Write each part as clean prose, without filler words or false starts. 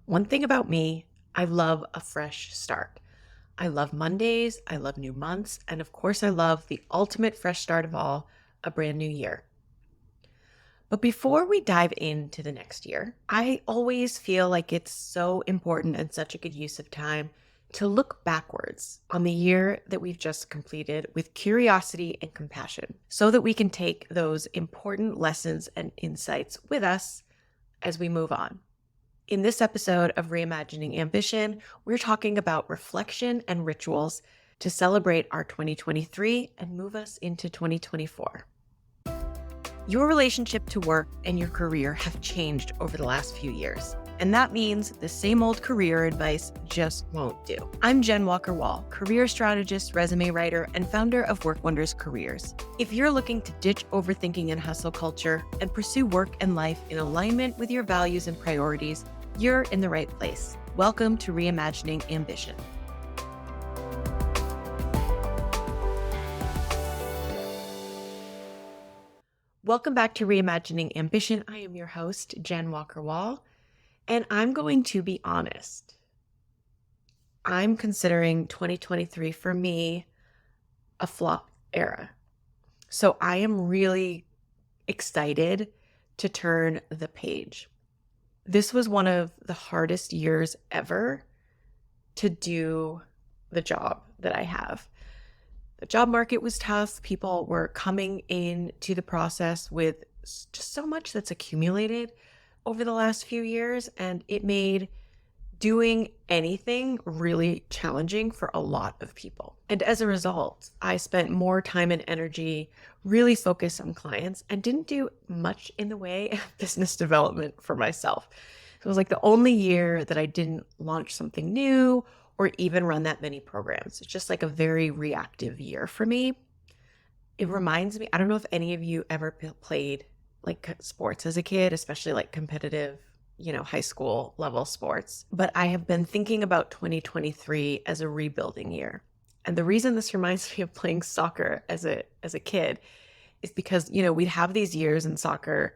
One thing about me, I love a fresh start. I love Mondays, I love new months, and of course, I love the ultimate fresh start of all, a brand new year. But before we dive into the next year, I always feel like it's so important and such a good use of time to look backwards on the year that we've just completed with curiosity and compassion so that we can take those important lessons and insights with us as we move on. In this episode of Reimagining Ambition, we're talking about reflection and rituals to celebrate our 2023 and move us into 2024. Your relationship to work and your career have changed over the last few years, and that means the same old career advice just won't do. I'm Jen Walker-Wall, career strategist, resume writer, and founder of Work Wonders Careers. If you're looking to ditch overthinking and hustle culture and pursue work and life in alignment with your values and priorities, you're in the right place. Welcome to Reimagining Ambition. Welcome back to Reimagining Ambition. I am your host, Jen Walker-Wall, and I'm going to be honest. I'm considering 2023 for me a flop era. So I am really excited to turn the page. This was one of the hardest years ever to do the job that I have. The job market was tough. People were coming into the process with just so much that's accumulated over the last few years, and it made doing anything really challenging for a lot of people. And as a result, I spent more time and energy really focused on clients and didn't do much in the way of business development for myself. So it was like the only year that I didn't launch something new or even run that many programs. It's just like a very reactive year for me. It reminds me, I don't know if any of you ever played like sports as a kid, especially like competitive, high school level sports. But I have been thinking about 2023 as a rebuilding year. And the reason this reminds me of playing soccer as a kid is because, we'd have these years in soccer.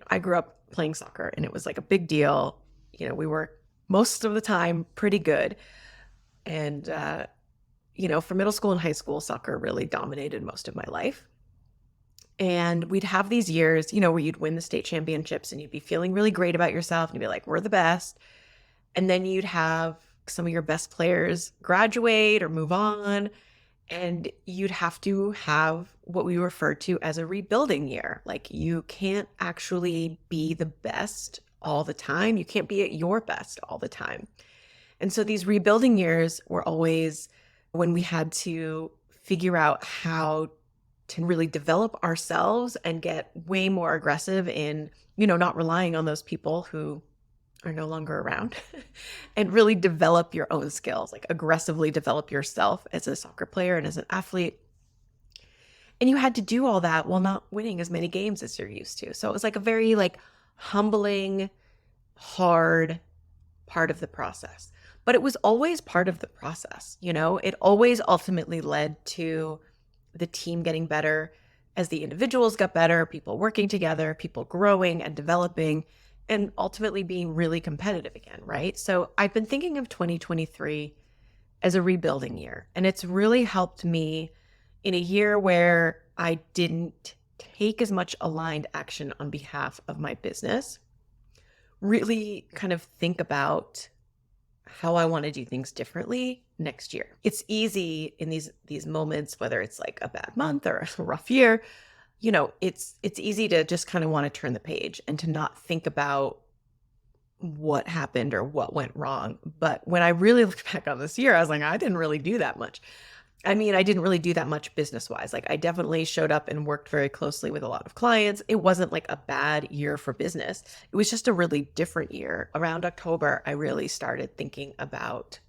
I grew up playing soccer and it was like a big deal. We were most of the time pretty good. And, for middle school and high school, soccer really dominated most of my life. And we'd have these years, where you'd win the state championships and you'd be feeling really great about yourself and you'd be like, we're the best. And then you'd have some of your best players graduate or move on. And you'd have to have what we refer to as a rebuilding year. Like you can't actually be the best all the time. You can't be at your best all the time. And so these rebuilding years were always when we had to figure out how to really develop ourselves and get way more aggressive in, not relying on those people who are no longer around and really develop your own skills, like aggressively develop yourself as a soccer player and as an athlete. And you had to do all that while not winning as many games as you're used to. So it was like a very humbling, hard part of the process. But it was always part of the process, It always ultimately led to the team getting better as the individuals got better, people working together, people growing and developing, and ultimately being really competitive again, right? So I've been thinking of 2023 as a rebuilding year, and it's really helped me in a year where I didn't take as much aligned action on behalf of my business, really kind of think about how I want to do things differently next year. It's easy in these moments, whether it's like a bad month or a rough year, it's easy to just kind of want to turn the page and to not think about what happened or what went wrong. But when I really looked back on this year, I was like, I didn't really do that much. I didn't really do that much business-wise. Like I definitely showed up and worked very closely with a lot of clients. It wasn't like a bad year for business. It was just a really different year. Around October, I really started thinking about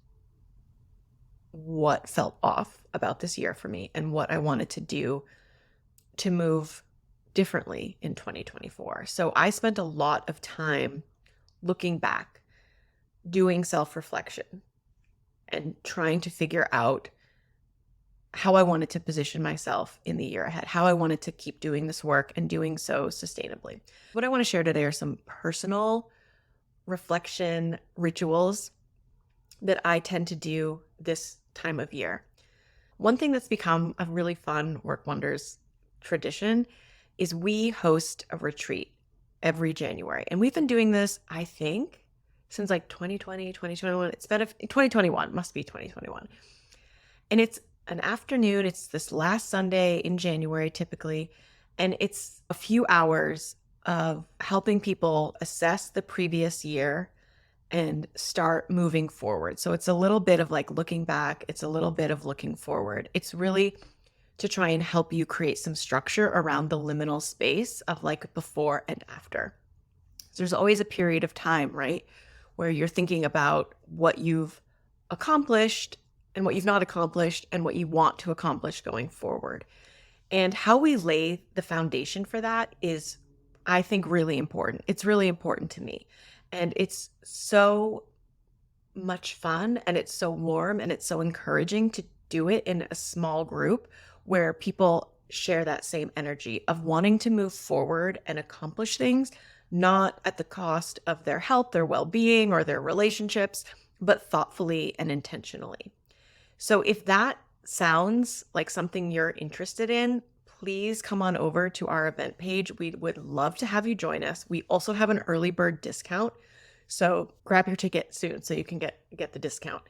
what felt off about this year for me and what I wanted to do to move differently in 2024. So I spent a lot of time looking back, doing self-reflection, and trying to figure out how I wanted to position myself in the year ahead, how I wanted to keep doing this work and doing so sustainably. What I want to share today are some personal reflection rituals that I tend to do this time of year. One thing that's become a really fun Work Wonders tradition is we host a retreat every January. And we've been doing this, I think, since like 2020, 2021. It's been 2021, must be 2021. And it's an afternoon. It's this last Sunday in January, typically. And it's a few hours of helping people assess the previous year and start moving forward. So it's a little bit of like looking back, it's a little bit of looking forward. It's really to try and help you create some structure around the liminal space of like before and after. So there's always a period of time, right, where you're thinking about what you've accomplished and what you've not accomplished and what you want to accomplish going forward. And how we lay the foundation for that is, I think, really important. It's really important to me. And it's so much fun and it's so warm and it's so encouraging to do it in a small group where people share that same energy of wanting to move forward and accomplish things, not at the cost of their health, their well-being, or their relationships, but thoughtfully and intentionally. So if that sounds like something you're interested in, please come on over to our event page. We would love to have you join us. We also have an early bird discount. So grab your ticket soon so you can get the discount.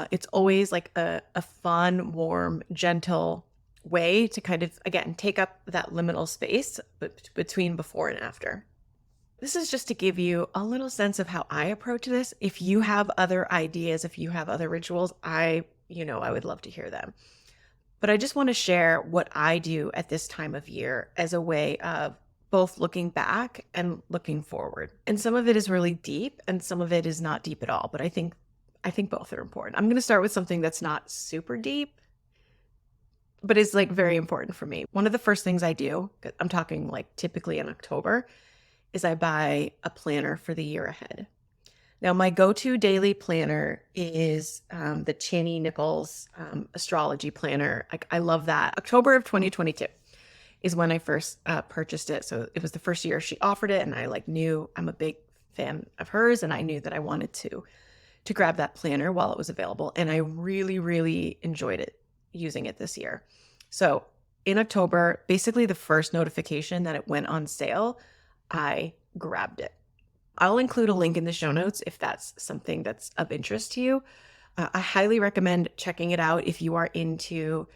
It's always like a fun, warm, gentle way to kind of, again, take up that liminal space between before and after. This is just to give you a little sense of how I approach this. If you have other ideas, if you have other rituals, I would love to hear them. But I just want to share what I do at this time of year as a way of both looking back and looking forward. And some of it is really deep and some of it is not deep at all. But I think both are important. I'm going to start with something that's not super deep, but is like very important for me. One of the first things I do, I'm talking like typically in October, is I buy a planner for the year ahead. Now, my go-to daily planner is the Chani Nichols astrology planner. I love that. October of 2022 is when I first purchased it. So it was the first year she offered it, and I knew I'm a big fan of hers, and I knew that I wanted to grab that planner while it was available. And I really, really enjoyed it, using it this year. So in October, basically the first notification that it went on sale, I grabbed it. I'll include a link in the show notes if that's something that's of interest to you. I highly recommend checking it out if you are into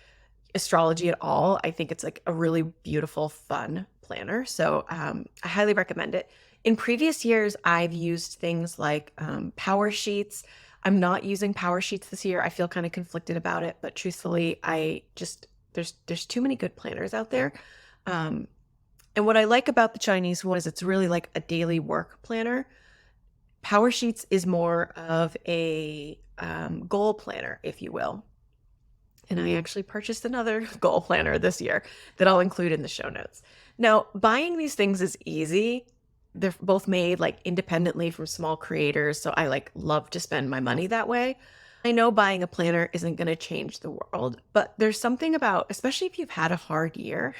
astrology at all. I think it's like a really beautiful, fun planner. So I highly recommend it. In previous years, I've used things like Power Sheets. I'm not using Power Sheets this year. I feel kind of conflicted about it, but truthfully, there's too many good planners out there. And what I like about the Chinese one is it's really like a daily work planner. Power Sheets is more of a goal planner, if you will. And I actually purchased another goal planner this year that I'll include in the show notes. Now, buying these things is easy. They're both made like independently from small creators. So I love to spend my money that way. I know buying a planner isn't going to change the world, but there's something about, especially if you've had a hard year,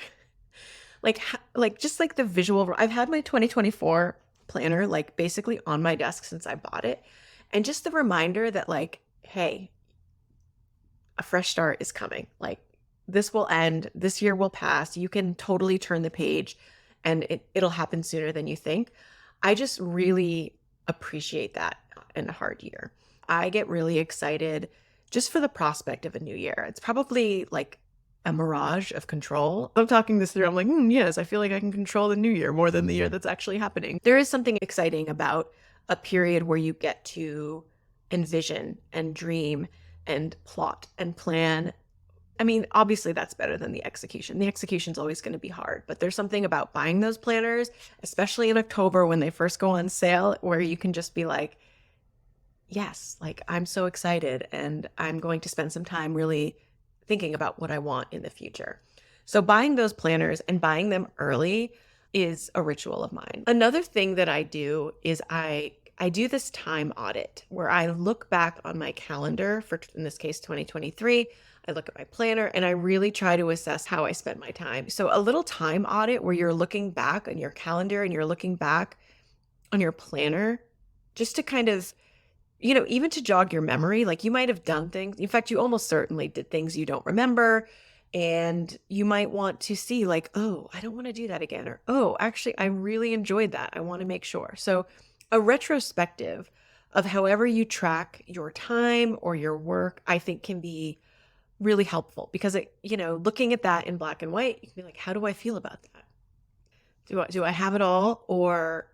just like the visual. I've had my 2024 planner basically on my desk since I bought it. And just the reminder that hey, a fresh start is coming. This will end, this year will pass. You can totally turn the page and it'll happen sooner than you think. I just really appreciate that in a hard year. I get really excited just for the prospect of a new year. It's probably like a mirage of control. I'm talking this through. I'm like, yes, I feel like I can control the new year more than the year that's actually happening. There is something exciting about a period where you get to envision and dream and plot and plan. I mean, obviously that's better than the execution. The execution's always going to be hard, but there's something about buying those planners, especially in October when they first go on sale, where you can just be like, yes, I'm so excited and I'm going to spend some time really thinking about what I want in the future. So buying those planners and buying them early is a ritual of mine. Another thing that I do is I do this time audit where I look back on my calendar for, in this case, 2023. I look at my planner and I really try to assess how I spend my time. So a little time audit where you're looking back on your calendar and you're looking back on your planner just to kind of, even to jog your memory. Like you might have done things. In fact, you almost certainly did things you don't remember. And you might want to see, like, oh, I don't want to do that again. Or, oh, actually, I really enjoyed that. I want to make sure. So, a retrospective of however you track your time or your work, I think can be really helpful because looking at that in black and white, you can be like, how do I feel about that? Do I have it all, or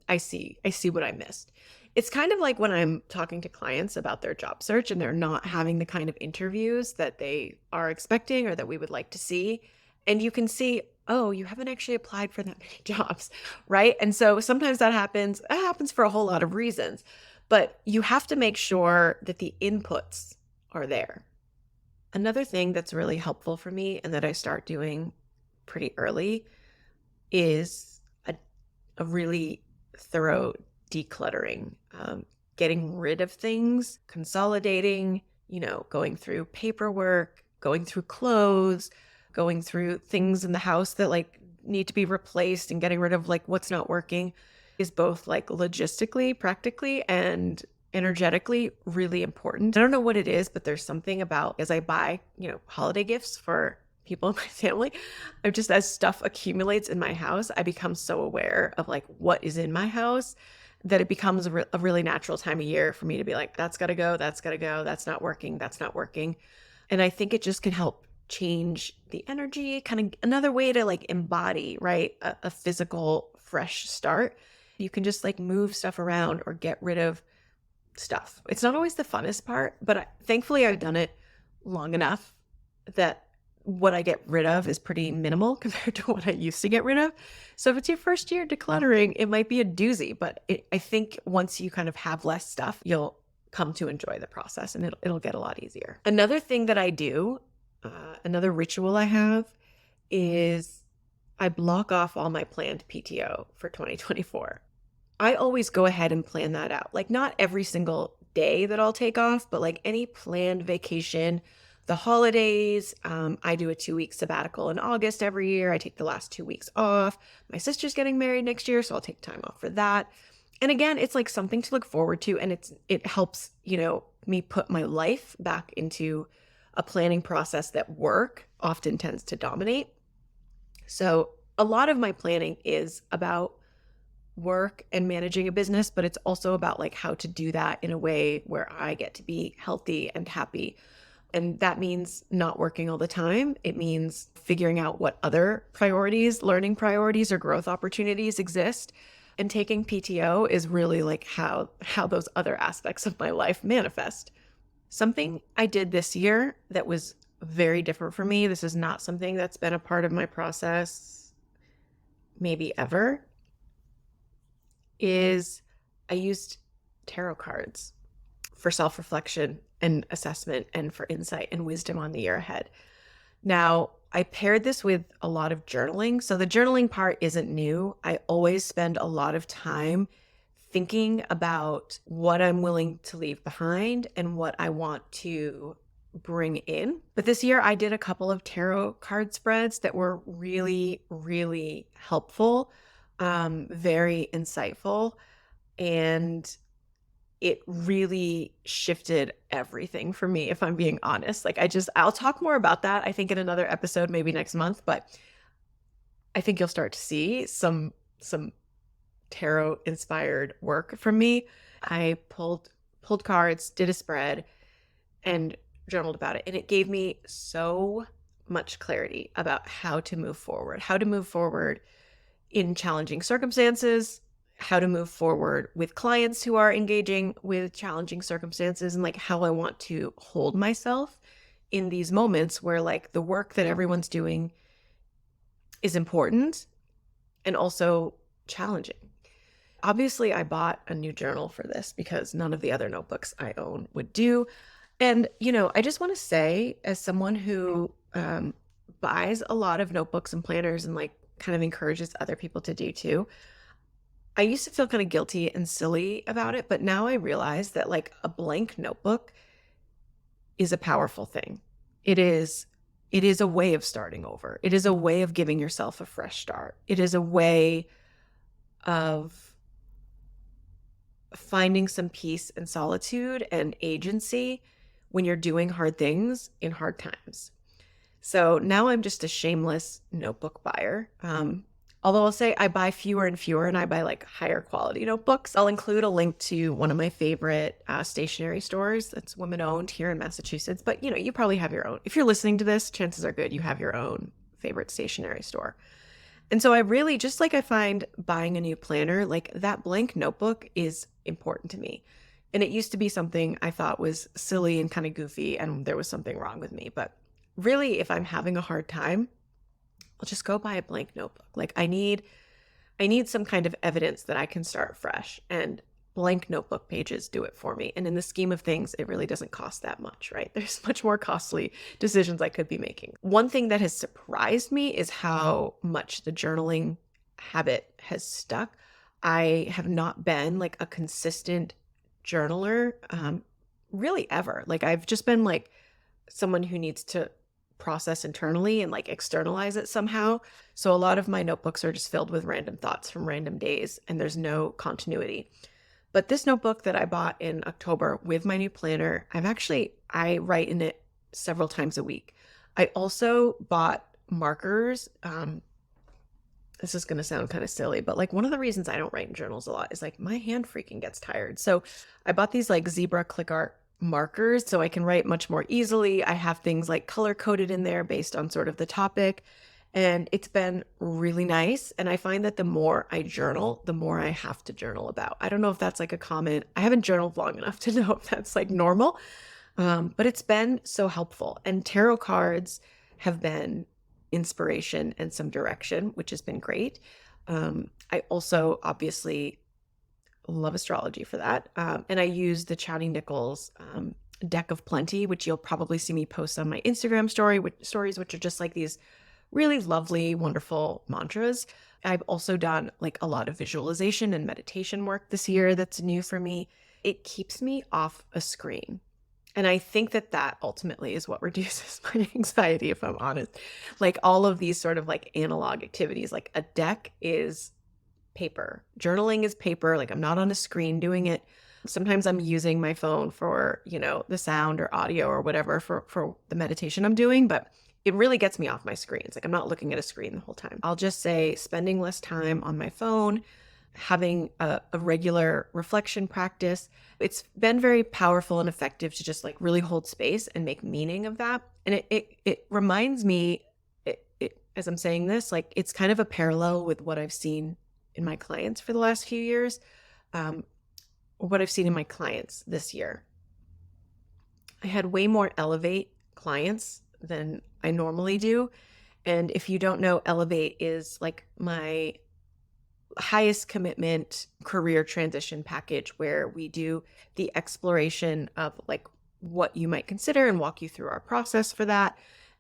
I see what I missed? It's kind of like when I'm talking to clients about their job search and they're not having the kind of interviews that they are expecting or that we would like to see. And you can see, oh, you haven't actually applied for that many jobs, right? And so sometimes that happens. That happens for a whole lot of reasons. But you have to make sure that the inputs are there. Another thing that's really helpful for me and that I start doing pretty early is a really thorough decluttering, getting rid of things, consolidating, going through paperwork, going through clothes, going through things in the house that like need to be replaced and getting rid of like what's not working is both like logistically, practically, and energetically really important. I don't know what it is, but there's something about as I buy, holiday gifts for people in my family, I'm just as stuff accumulates in my house, I become so aware of like what is in my house that it becomes a really natural time of year for me to be like, that's got to go, that's got to go, that's not working, that's not working. And I think it just can help change the energy, kind of another way to like embody, right? A physical fresh start. You can just like move stuff around or get rid of stuff. It's not always the funnest part, but thankfully I've done it long enough that what I get rid of is pretty minimal compared to what I used to get rid of. So if it's your first year decluttering, it might be a doozy, but I think once you kind of have less stuff, you'll come to enjoy the process and it'll get a lot easier. Another thing that I do, another ritual I have is I block off all my planned PTO for 2024. I always go ahead and plan that out. Like not every single day that I'll take off, but like any planned vacation, the holidays. I do a 2-week sabbatical in August every year. I take the last 2 weeks off. My sister's getting married next year, so I'll take time off for that. And again, it's like something to look forward to. And it helps, me put my life back into a planning process that work often tends to dominate. So a lot of my planning is about work and managing a business, but it's also about like how to do that in a way where I get to be healthy and happy. And that means not working all the time. It means figuring out what other priorities, learning priorities or growth opportunities exist. And taking PTO is really like how those other aspects of my life manifest. Something I did this year that was very different for me. This is not something that's been a part of my process maybe ever, is I used tarot cards for self-reflection and assessment and for insight and wisdom on the year ahead. Now, I paired this with a lot of journaling. So the journaling part isn't new. I always spend a lot of time thinking about what I'm willing to leave behind and what I want to bring in. But this year I did a couple of tarot card spreads that were really, really helpful, very insightful, and it really shifted everything for me, if I'm being honest. Like I'll talk more about that, I think in another episode, maybe next month, but I think you'll start to see some tarot inspired work from me. I pulled cards, did a spread, and journaled about it. And it gave me so much clarity about how to move forward in challenging circumstances, how to move forward with clients who are engaging with challenging circumstances, and like how I want to hold myself in these moments where like the work that everyone's doing is important and also challenging. Obviously, I bought a new journal for this because none of the other notebooks I own would do. And, I just want to say, as someone who buys a lot of notebooks and planners and like kind of encourages other people to do too, I used to feel kind of guilty and silly about it, but now I realize that like a blank notebook is a powerful thing. It is a way of starting over. It is a way of giving yourself a fresh start. It is a way of finding some peace and solitude and agency when you're doing hard things in hard times. So now I'm just a shameless notebook buyer. Although I'll say I buy fewer and fewer and I buy like higher quality notebooks. I'll include a link to one of my favorite stationery stores that's women owned here in Massachusetts. But you probably have your own. If you're listening to this, chances are good you have your own favorite stationery store. And so I really, just like I find buying a new planner, like that blank notebook is important to me. And it used to be something I thought was silly and kind of goofy and there was something wrong with me. But really, if I'm having a hard time, I'll just go buy a blank notebook. Like I need some kind of evidence that I can start fresh, and blank notebook pages do it for me. And in the scheme of things, it really doesn't cost that much, right? There's much more costly decisions I could be making. One thing that has surprised me is how much the journaling habit has stuck. I have not been like a consistent journaler, really ever. Like I've just been like someone who needs to process internally and like externalize it somehow. So a lot of my notebooks are just filled with random thoughts from random days and there's no continuity. But this notebook that I bought in October with my new planner, I write in it several times a week. I also bought markers. This is going to sound kind of silly, but like one of the reasons I don't write in journals a lot is like my hand freaking gets tired. So I bought these like zebra click art markers so I can write much more easily. I have things like color coded in there based on sort of the topic. And it's been really nice. And I find that the more I journal, the more I have to journal about. I don't know if that's like a comment. I haven't journaled long enough to know if that's like normal. But it's been so helpful. And tarot cards have been inspiration and some direction, which has been great. I also obviously love astrology for that. And I use the Chowdy Nichols deck of plenty, which you'll probably see me post on my Instagram stories, which are just like these really lovely, wonderful mantras. I've also done like a lot of visualization and meditation work this year that's new for me. It keeps me off a screen. And I think that ultimately is what reduces my anxiety, if I'm honest. Like all of these sort of like analog activities, like a deck is paper. Journaling is paper. Like I'm not on a screen doing it. Sometimes I'm using my phone for, the sound or audio or whatever for the meditation I'm doing, but it really gets me off my screens. Like I'm not looking at a screen the whole time. I'll just say spending less time on my phone, having a regular reflection practice. It's been very powerful and effective to just like really hold space and make meaning of that. And it reminds me, as I'm saying this, like it's kind of a parallel with what I've seen in my clients for the last few years, or what I've seen in my clients this year. I had way more Elevate clients than I normally do. And if you don't know, Elevate is like my highest commitment career transition package where we do the exploration of like what you might consider and walk you through our process for that,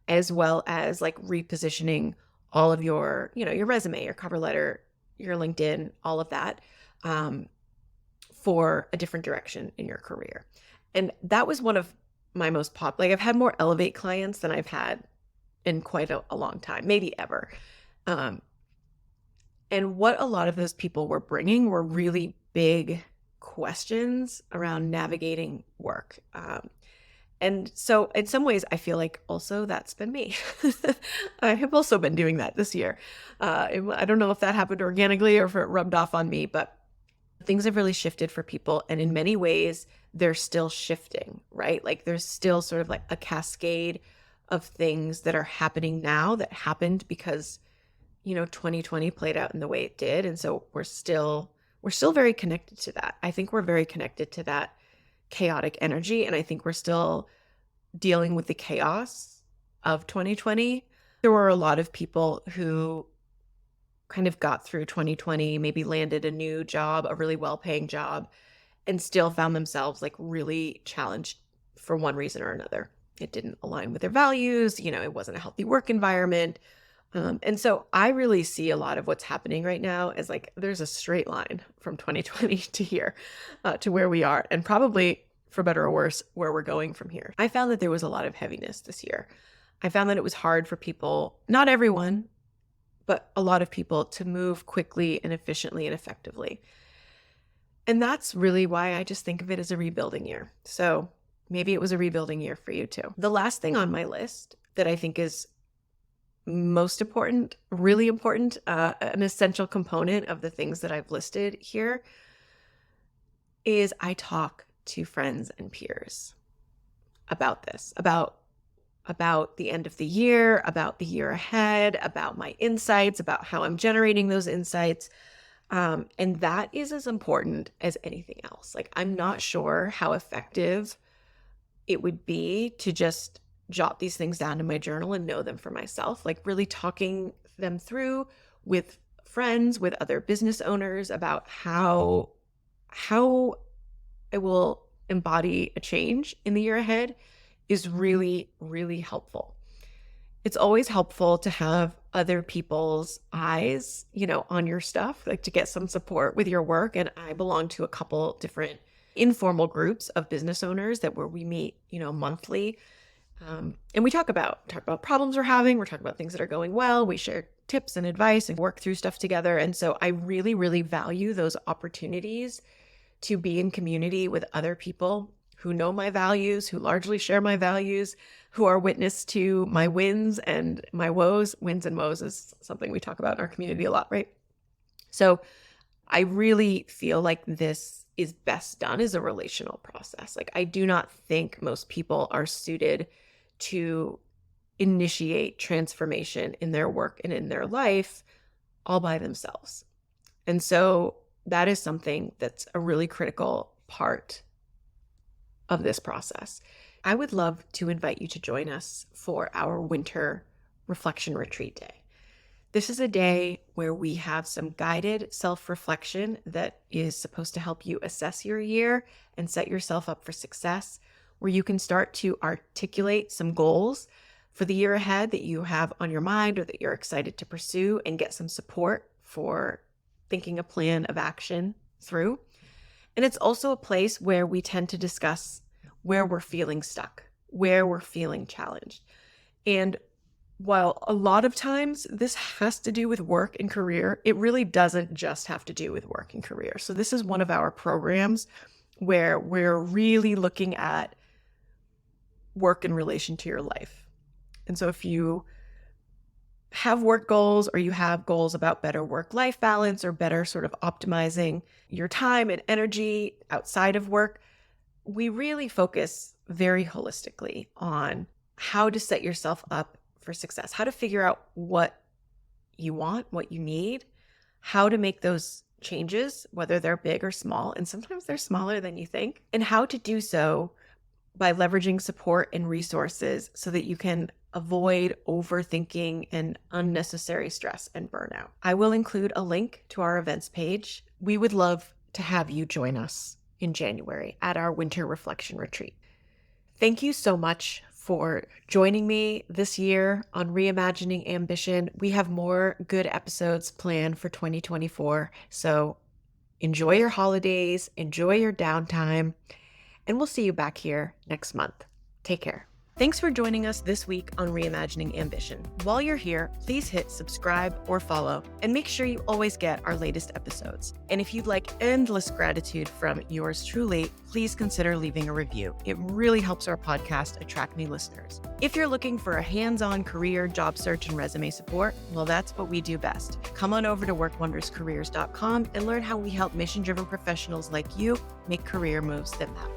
as well as like repositioning all of your, your resume, your cover letter, your LinkedIn, all of that, for a different direction in your career. And that was one of my most like I've had more Elevate clients than I've had in quite a long time, maybe ever. And what a lot of those people were bringing were really big questions around navigating work. And so in some ways, I feel like also that's been me. I have also been doing that this year. I don't know if that happened organically or if it rubbed off on me, but things have really shifted for people. And in many ways, they're still shifting, right? Like there's still sort of like a cascade of things that are happening now that happened because 2020 played out in the way it did. And so we're still very connected to that. I think we're very connected to that chaotic energy. And I think we're still dealing with the chaos of 2020. There were a lot of people who kind of got through 2020, maybe landed a new job, a really well-paying job, and still found themselves like really challenged for one reason or another. It didn't align with their values. It wasn't a healthy work environment. And so I really see a lot of what's happening right now as like there's a straight line from 2020 to here, to where we are, and probably for better or worse, where we're going from here. I found that there was a lot of heaviness this year. I found that it was hard for people, not everyone, but a lot of people to move quickly and efficiently and effectively. And that's really why I just think of it as a rebuilding year. So maybe it was a rebuilding year for you too. The last thing on my list that I think is most important, really important, an essential component of the things that I've listed here is I talk to friends and peers about this, about the end of the year, about the year ahead, about my insights, about how I'm generating those insights. And that is as important as anything else. Like, I'm not sure how effective it would be to just jot these things down in my journal and know them for myself, like really talking them through with friends, with other business owners about how I will embody a change in the year ahead is really, really helpful. It's always helpful to have other people's eyes, on your stuff, like to get some support with your work. And I belong to a couple different informal groups of business owners where we meet, monthly. And we talk about problems we're having. We're talking about things that are going well. We share tips and advice and work through stuff together. And so I really, really value those opportunities to be in community with other people who know my values, who largely share my values, who are witness to my wins and my woes. Wins and woes is something we talk about in our community a lot, right? So I really feel like this is best done as a relational process. Like, I do not think most people are suited to initiate transformation in their work and in their life all by themselves. And so that is something that's a really critical part of this process. I would love to invite you to join us for our winter reflection retreat day. This is a day where we have some guided self-reflection that is supposed to help you assess your year and set yourself up for success, where you can start to articulate some goals for the year ahead that you have on your mind or that you're excited to pursue, and get some support for thinking a plan of action through. And it's also a place where we tend to discuss where we're feeling stuck, where we're feeling challenged. And while a lot of times this has to do with work and career, it really doesn't just have to do with work and career. So this is one of our programs where we're really looking at work in relation to your life. And so if you have work goals, or you have goals about better work-life balance, or better sort of optimizing your time and energy outside of work, we really focus very holistically on how to set yourself up for success, how to figure out what you want, what you need, how to make those changes, whether they're big or small, and sometimes they're smaller than you think, and how to do so by leveraging support and resources so that you can avoid overthinking and unnecessary stress and burnout. I will include a link to our events page. We would love to have you join us in January at our winter reflection retreat. Thank you so much for joining me this year on Reimagining Ambition. We have more good episodes planned for 2024. So enjoy your holidays, enjoy your downtime, and we'll see you back here next month. Take care. Thanks for joining us this week on Reimagining Ambition. While you're here, please hit subscribe or follow, and make sure you always get our latest episodes. And if you'd like endless gratitude from yours truly, please consider leaving a review. It really helps our podcast attract new listeners. If you're looking for a hands-on career, job search, and resume support, well, that's what we do best. Come on over to workwonderscareers.com and learn how we help mission-driven professionals like you make career moves that matter.